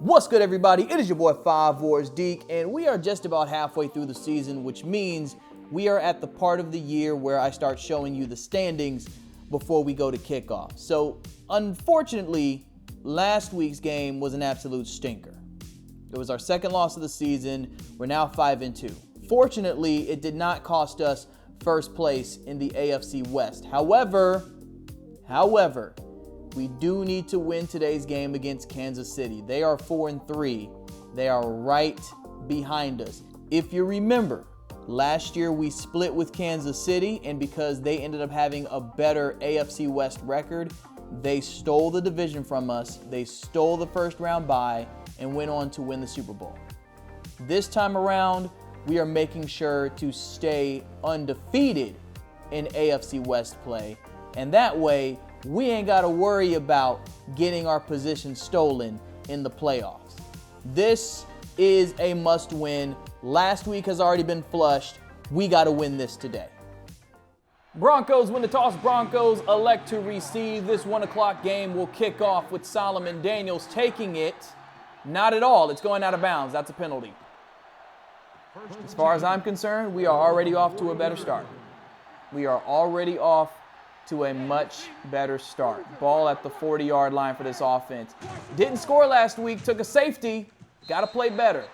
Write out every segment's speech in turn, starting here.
What's good, everybody? It is your boy 5 Wars Deke, and we are just about halfway through the season, which means we are at the part of the year where I start showing you the standings before we go to kickoff. So, unfortunately, last week's game was an absolute stinker. It was our second loss of the season. We're now 5-2. Fortunately, it did not cost us first place in the AFC West. However, we do need to win today's game against Kansas City. They are 4-3. They are right behind us. If you remember, last year we split with Kansas City, and because they ended up having a better AFC West record, they stole the division from us. They stole the first round bye and went on to win the Super Bowl. This time around, we are making sure to stay undefeated in AFC West play, and that way we ain't got to worry about getting our position stolen in the playoffs. This is a must-win. Last week has already been flushed. We got to win this today. Broncos win the toss. Broncos elect to receive. This 1 o'clock game will kick off with Solomon Daniels taking it. Not at all. It's going out of bounds. That's a penalty. As far as I'm concerned, we are already off to a better start. We are already off to a much better start. Ball at the 40-yard line for this offense. Didn't score last week, took a safety. Got to play better.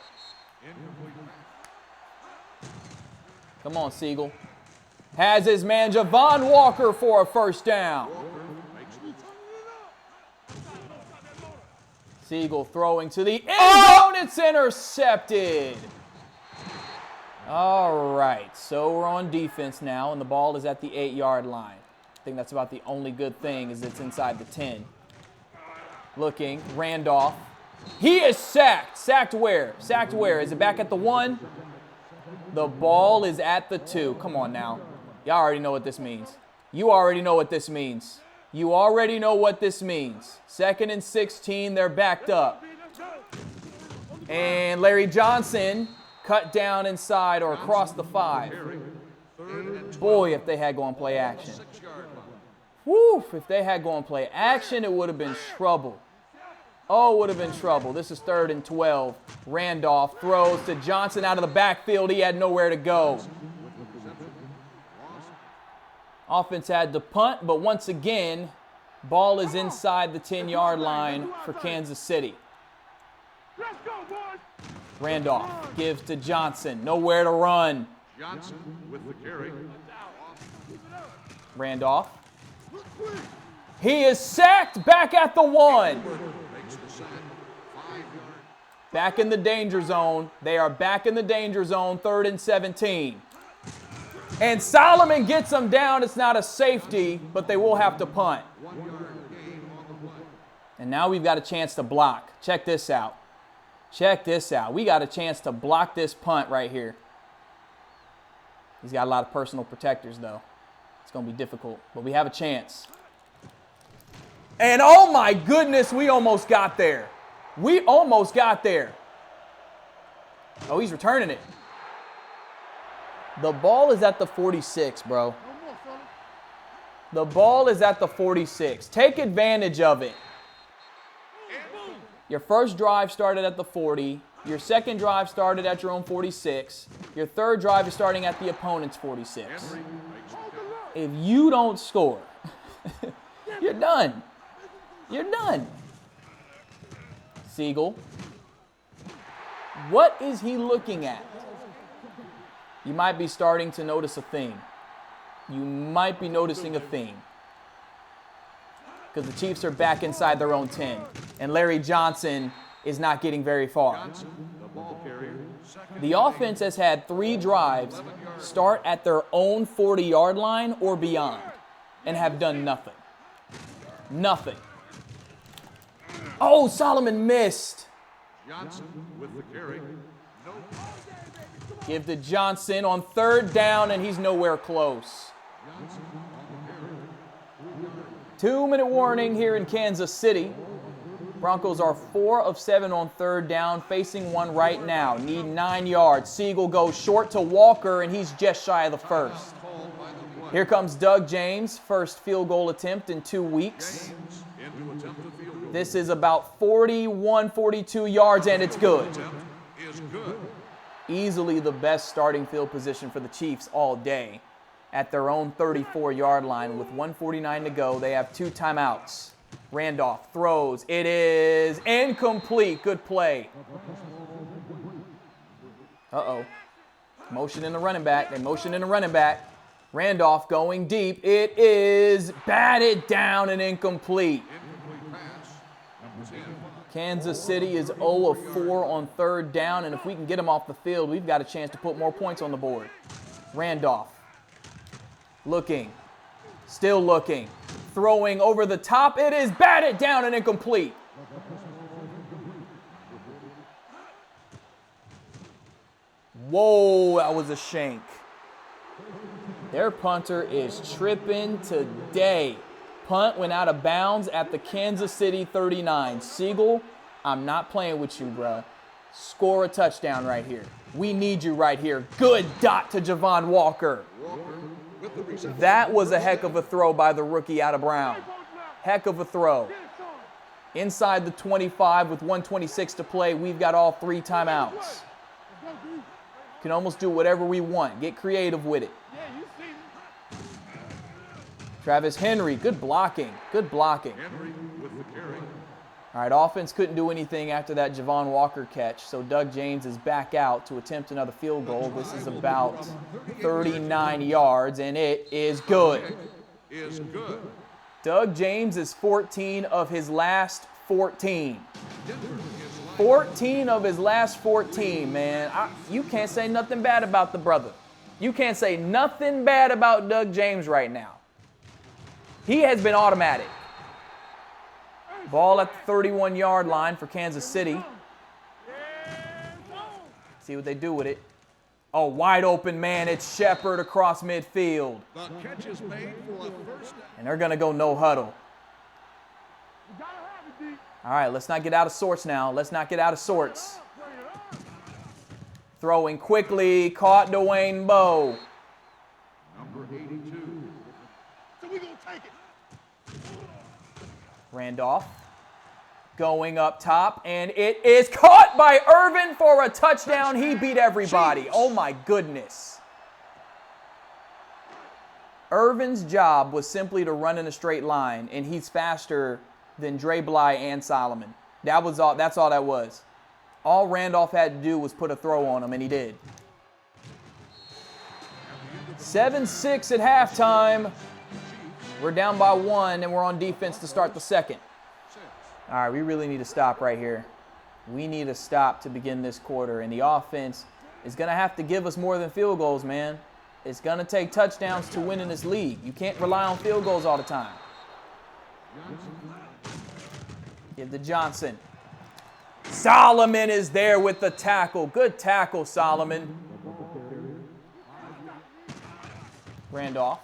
Come on, Siegel. Has his man Javon Walker for a first down. Siegel throwing to the end zone. It's intercepted. All right, so we're on defense now, and the ball is at the 8-yard line. I think that's about the only good thing is it's inside the 10. Looking, Randolph. He is sacked. Sacked where? Sacked where? Is it back at the 1? The ball is at the 2. Come on now. Y'all already know what this means. You already know what this means. You already know what this means. 2nd and 16, they're backed up. And Larry Johnson cut down inside or across the 5. Boy, if they had gone play action. Woo, if they had gone play action, it would have been trouble. Oh, it would have been trouble. This is 3rd and 12. Randolph throws to Johnson out of the backfield. He had nowhere to go. Offense had to punt, but once again, ball is inside the 10-yard line for Kansas City. Randolph gives to Johnson. Nowhere to run. Johnson with the carry. Randolph. He is sacked back at the 1. Back in the danger zone. They are back in the danger zone, 3rd and 17. And Solomon gets them down. It's not a safety, but they will have to punt. And now we've got a chance to block. Check this out. Check this out. We got a chance to block this punt right here. He's got a lot of personal protectors, though. It's going to be difficult, but we have a chance. And oh my goodness, we almost got there. We almost got there. Oh, he's returning it. The ball is at the 46, bro. The ball is at the 46. Take advantage of it. Your first drive started at the 40. Your second drive started at your own 46. Your third drive is starting at the opponent's 46. If you don't score, you're done. You're done. Siegel. What is he looking at? You might be starting to notice a theme. You might be noticing a theme. Because the Chiefs are back inside their own 10. And Larry Johnson is not getting very far. The offense has had 3 drives start at their own 40-yard line or beyond and have done nothing. Nothing. Oh, Solomon missed. Johnson with the carry. Give to Johnson on 3rd down, and he's nowhere close. 2-minute warning here in Kansas City. Broncos are 4 of 7 on 3rd down, facing one right now. Need 9 yards. Siegel goes short to Walker, and he's just shy of the 1st. Here comes Doug James, first field goal attempt in 2 weeks. Into attempt a field goal. This is about 41, 42 yards, and it's good. Is good. Easily the best starting field position for the Chiefs all day. At their own 34-yard line with 1:49 to go, they have 2 timeouts. Randolph throws. It is incomplete. Good play. Uh-oh. Motion in the running back. They motion in the running back. Randolph going deep. It is batted down and incomplete. Incomplete pass. Number 10. Kansas City is 0 of 4 on 3rd down, and if we can get them off the field, we've got a chance to put more points on the board. Randolph looking, still looking, throwing over the top. It is batted down and incomplete. Whoa, that was a shank. Their punter is tripping today. Punt went out of bounds at the Kansas City 39. Siegel, I'm not playing with you, bruh. Score a touchdown right here. We need you right here. Good dot to Javon Walker. That was a heck of a throw by the rookie out of Brown. Heck of a throw. Inside the 25 with 1:26 to play, we've got all 3 timeouts. Can almost do whatever we want. Get creative with it. Travis Henry, good blocking. Good blocking. Henry with the carry. All right, offense couldn't do anything after that Javon Walker catch, so Doug James is back out to attempt another field goal. This is about 39 yards, and it is good. Is good. Doug James is 14 of his last 14. 14 of his last 14, man. You can't say nothing bad about the brother. You can't say nothing bad about Doug James right now. He has been automatic. Ball at the 31-yard line for Kansas City. See what they do with it. Oh, wide open man. It's Shepard across midfield. The catch is made for a first down. And they're going to go no huddle. All right, let's not get out of sorts now. Let's not get out of sorts. Throwing quickly. Caught Dwayne Bowe. Number 82. So we gonna take it. Randolph going up top, and it is caught by Irvin for a touchdown. He beat everybody. Oh, my goodness. Irvin's job was simply to run in a straight line, and he's faster than Dre Bly and Solomon. That's all that was. All Randolph had to do was put a throw on him, and he did. 7-6 at halftime. We're down by 1, and we're on defense to start the second. All right, we really need to stop right here. We need to stop to begin this quarter, and the offense is going to have to give us more than field goals, man. It's going to take touchdowns to win in this league. You can't rely on field goals all the time. Give to Johnson. Solomon is there with the tackle. Good tackle, Solomon. Randolph.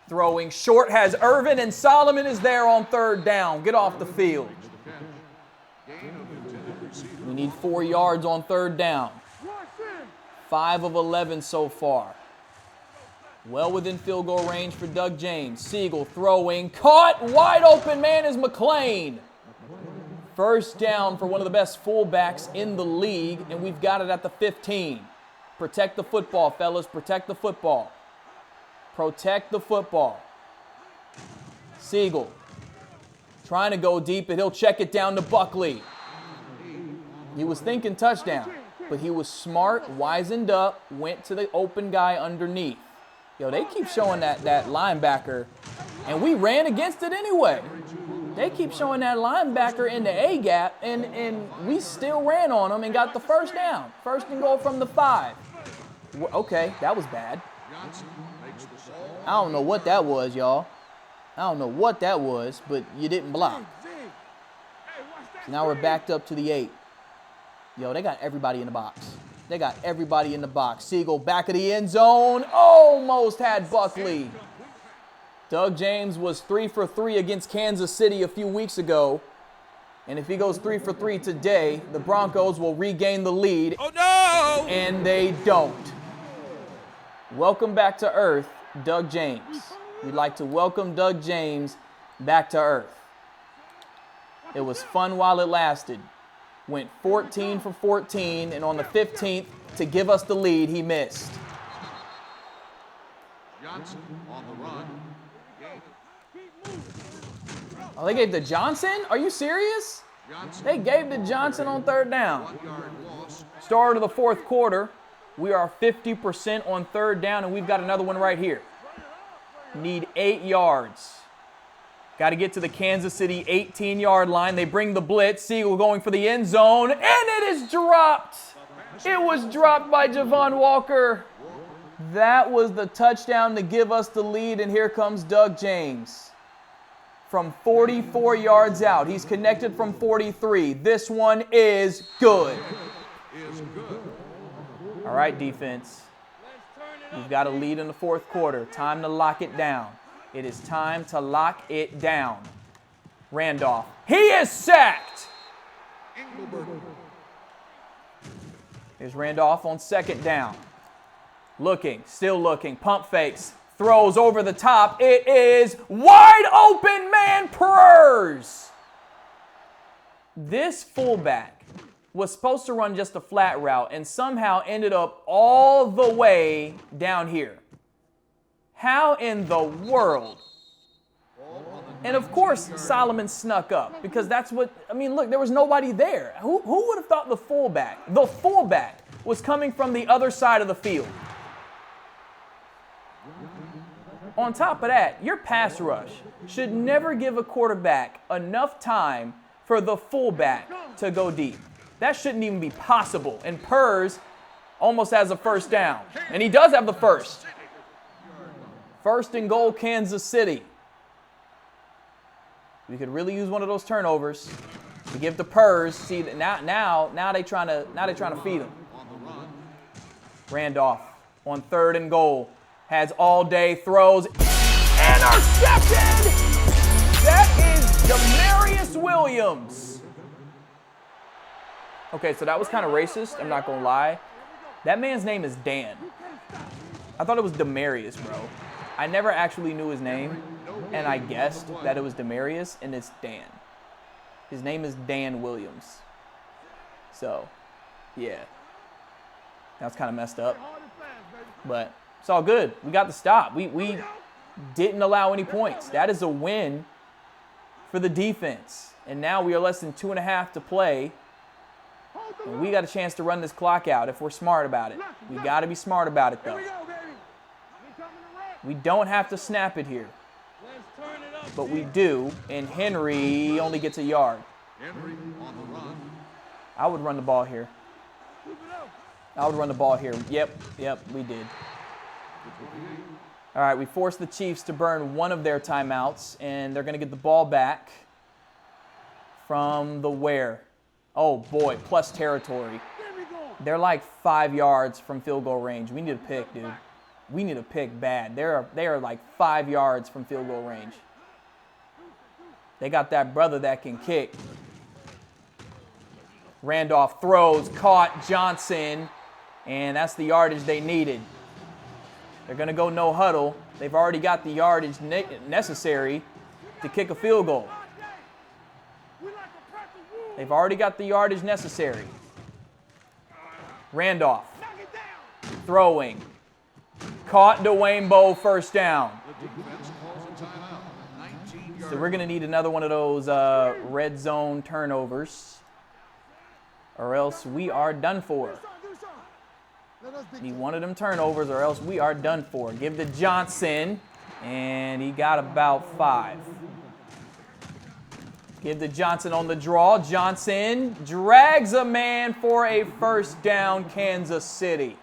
Throwing short has Irvin, and Solomon is there on 3rd down. Get off the field. We need 4 yards on 3rd down. 5 of 11 so far. Well within field goal range for Doug James. Siegel throwing. Caught. Wide open man is McClain. 1st down for one of the best fullbacks in the league, and we've got it at the 15. Protect the football, fellas. Protect the football. Protect the football. Siegel trying to go deep, and he'll check it down to Buckley. He was thinking touchdown, but he was smart, wizened up, went to the open guy underneath. Yo, they keep showing that linebacker, and we ran against it anyway. They keep showing that linebacker in the A-gap, and we still ran on him and got the 1st down. 1st and goal from the 5. Okay, that was bad. I don't know what that was, y'all. I don't know what that was, but you didn't block. So now we're backed up to the 8. Yo, they got everybody in the box. They got everybody in the box. Siegel back of the end zone. Almost had Buckley. Doug James was 3 for 3 against Kansas City a few weeks ago. And if he goes 3 for 3 today, the Broncos will regain the lead. Oh, no! And they don't. Welcome back to earth, Doug James. We'd like to welcome Doug James back to earth. It was fun while it lasted. Went 14 for 14, and on the 15th, to give us the lead, he missed. Johnson on the run. Oh, they gave to Johnson? Are you serious? They gave to Johnson on third down. 1 yard loss. Start of the fourth quarter. We are 50% on third down, and we've got another one right here. Need 8 yards. Got to get to the Kansas City 18-yard line. They bring the blitz. Siegel going for the end zone, and it is dropped. It was dropped by Javon Walker. That was the touchdown to give us the lead, and here comes Doug James. From 44 yards out. He's connected from 43. This one is good. All right, defense. We've got a lead in the fourth quarter. Time to lock it down. It is time to lock it down. Randolph. He is sacked. Here's Randolph on second down. Looking, still looking. Pump fakes. Throws over the top. It is wide open, man. Purrs. This fullback was supposed to run just a flat route and somehow ended up all the way down here. How in the world? And of course, Solomon snuck up because that's what, I mean, look, there was nobody there. Who would have thought the fullback was coming from the other side of the field? On top of that, your pass rush should never give a quarterback enough time for the fullback to go deep. That shouldn't even be possible. And Purrs almost has a first down. And he does have the first. First and goal, Kansas City. We could really use one of those turnovers to give to Purrs. See that now they trying to feed him. Randolph on third and goal. Has all day, throws, intercepted! That is Demarius Williams. Okay, so that was kind of racist, I'm not going to lie. That man's name is Dan. I thought it was Demarius, bro. I never actually knew his name, and I guessed that it was Demarius, and it's Dan. His name is Dan Williams. So, yeah. That's kind of messed up. But it's all good. We got the stop. We didn't allow any points. That is a win for the defense. And now we are less than 2.5 to play. And we got a chance to run this clock out if we're smart about it. We got to be smart about it, though. We don't have to snap it here. But we do. And Henry only gets a yard. I would run the ball here. Yep, we did. All right, we forced the Chiefs to burn one of their timeouts, and they're going to get the ball back from the where? Oh, boy, plus territory. They're like 5 yards from field goal range. We need a pick, dude. We need a pick bad. They are like 5 yards from field goal range. They got that brother that can kick. Randolph throws, caught Johnson, and that's the yardage they needed. They're going to go no huddle. They've already got the yardage necessary to kick a field goal. They've already got the yardage necessary. Randolph throwing. Caught Dwayne Bowe, first down. So we're going to need another one of those red zone turnovers, or else we are done for. Need one of them turnovers or else we are done for. Give to Johnson, and he got about 5. Give to Johnson on the draw. Johnson drags a man for a first down, Kansas City.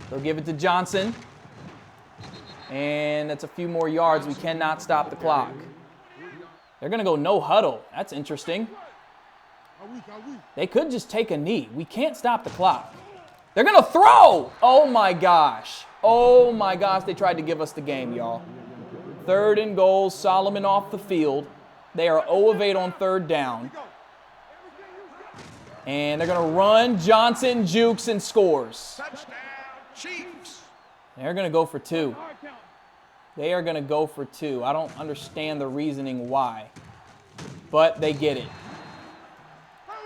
They'll give it to Johnson, and that's a few more yards. We cannot stop the clock. They're going to go no huddle. That's interesting. They could just take a knee. We can't stop the clock. They're going to throw. Oh, my gosh. Oh, my gosh. They tried to give us the game, y'all. Third and goal. Solomon off the field. They are 0 of 8 on third down. And they're going to run. Johnson jukes and scores. Touchdown, Chiefs. They're going to go for 2. They are going to go for 2. I don't understand the reasoning why. but they get it. Here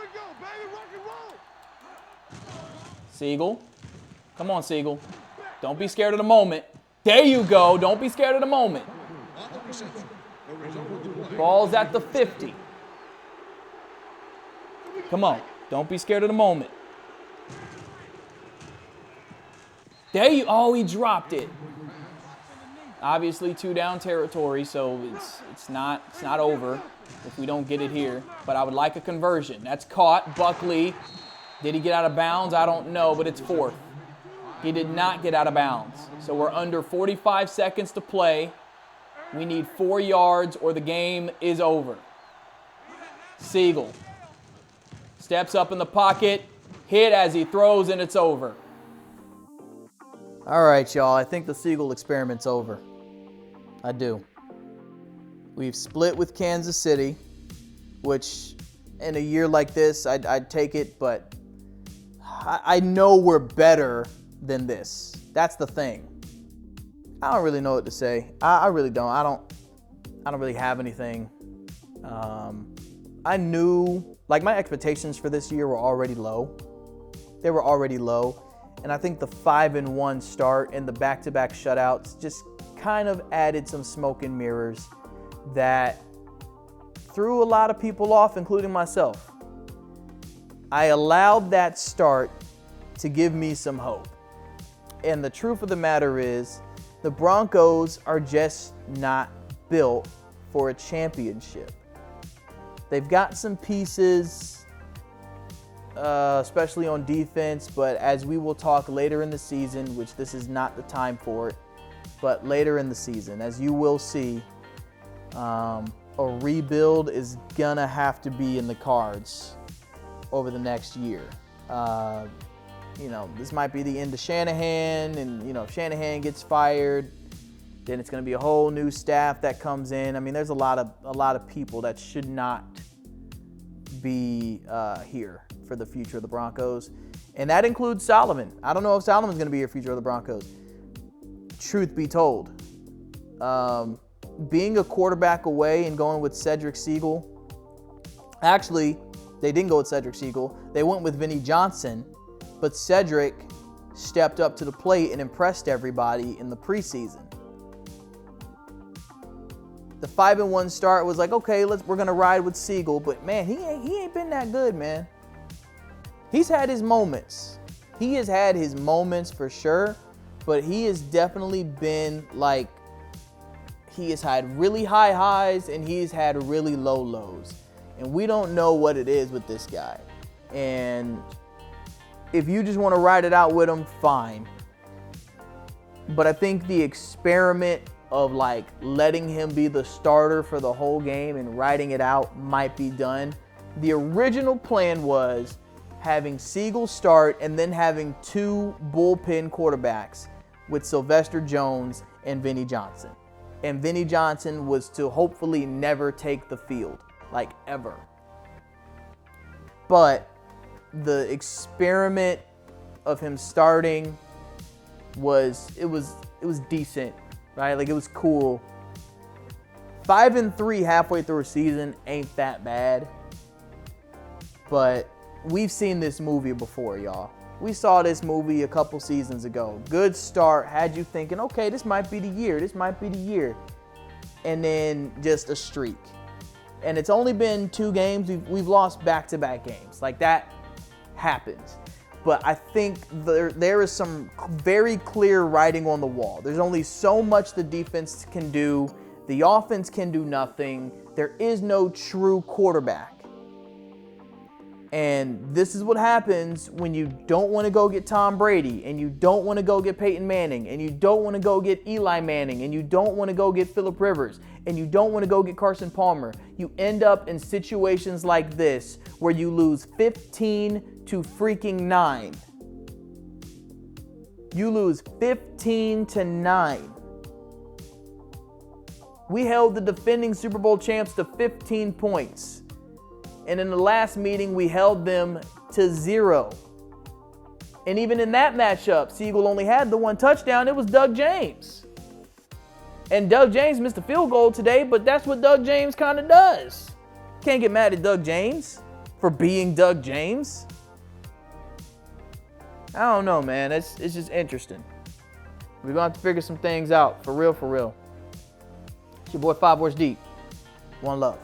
we go, baby. Rock and roll. Siegel. Come on, Siegel. Don't be scared of the moment. There you go. Don't be scared of the moment. Ball's at the 50. Come on. Don't be scared of the moment. There you, oh, he dropped it. Obviously 2 down territory, so it's not over if we don't get it here. But I would like a conversion. That's caught. Buckley, did he get out of bounds? I don't know, but it's 4th. He did not get out of bounds. So we're under 45 seconds to play. We need 4 yards or the game is over. Siegel steps up in the pocket, hit as he throws, and it's over. All right, y'all. I think the Siegel experiment's over. I do. We've split with Kansas City, which in a year like this, I'd take it, but I know we're better than this. That's the thing. I don't really know what to say. I really don't. I don't really have anything. I knew, like, my expectations for this year were already low. They were already low. And I think the 5-1 start and the back-to-back shutouts just kind of added some smoke and mirrors that threw a lot of people off, including myself. I allowed that start to give me some hope. And the truth of the matter is, the Broncos are just not built for a championship. They've got some pieces, especially on defense, but as we will talk later in the season, which this is not the time for it, but later in the season, as you will see, a rebuild is gonna have to be in the cards over the next year. This might be the end of Shanahan, and if Shanahan gets fired, then it's going to be a whole new staff that comes in. I mean, there's a lot of people that should not be here for the future of the Broncos, and that includes Solomon. I don't know if Solomon's going to be the future of the Broncos. Truth be told, being a quarterback away and going with Cedric Siegel. Actually, they didn't go with Cedric Siegel. They went with Vinny Johnson. But Cedric stepped up to the plate and impressed everybody in the preseason. The 5-1 start was like, okay, we're gonna ride with Siegel, but man, he ain't been that good, man. He's had his moments. He has had his moments for sure, but he has definitely been like, he has had really high highs and he's had really low lows. And we don't know what it is with this guy. And if you just want to ride it out with him, fine. But I think the experiment of like letting him be the starter for the whole game and riding it out might be done. The original plan was having Siegel start and then having 2 bullpen quarterbacks with Sylvester Jones and Vinny Johnson. And Vinny Johnson was to hopefully never take the field, like ever. But the experiment of him starting was decent, right? Like, it was cool. 5-3 halfway through a season ain't that bad. But we've seen this movie before, y'all. We saw this movie a couple seasons ago. Good start, had you thinking, okay, this might be the year. This might be the year. And then just a streak. And it's only been 2 games. We've lost back-to-back games. Like, that happens. But I think there is some very clear writing on the wall. There's only so much the defense can do. The offense can do nothing. There is no true quarterback. And this is what happens when you don't want to go get Tom Brady, and you don't want to go get Peyton Manning, and you don't want to go get Eli Manning, and you don't want to go get Phillip Rivers, and you don't want to go get Carson Palmer. You end up in situations like this where you lose 15-9. You lose 15-9. We held the defending Super Bowl champs to 15 points. And in the last meeting, we held them to 0. And even in that matchup, Siegel only had the 1 touchdown. It was Doug James. And Doug James missed a field goal today, but that's what Doug James kind of does. Can't get mad at Doug James for being Doug James. I don't know, man. It's just interesting. We're going to have to figure some things out. For real, for real. It's your boy 5 Words Deep. One love.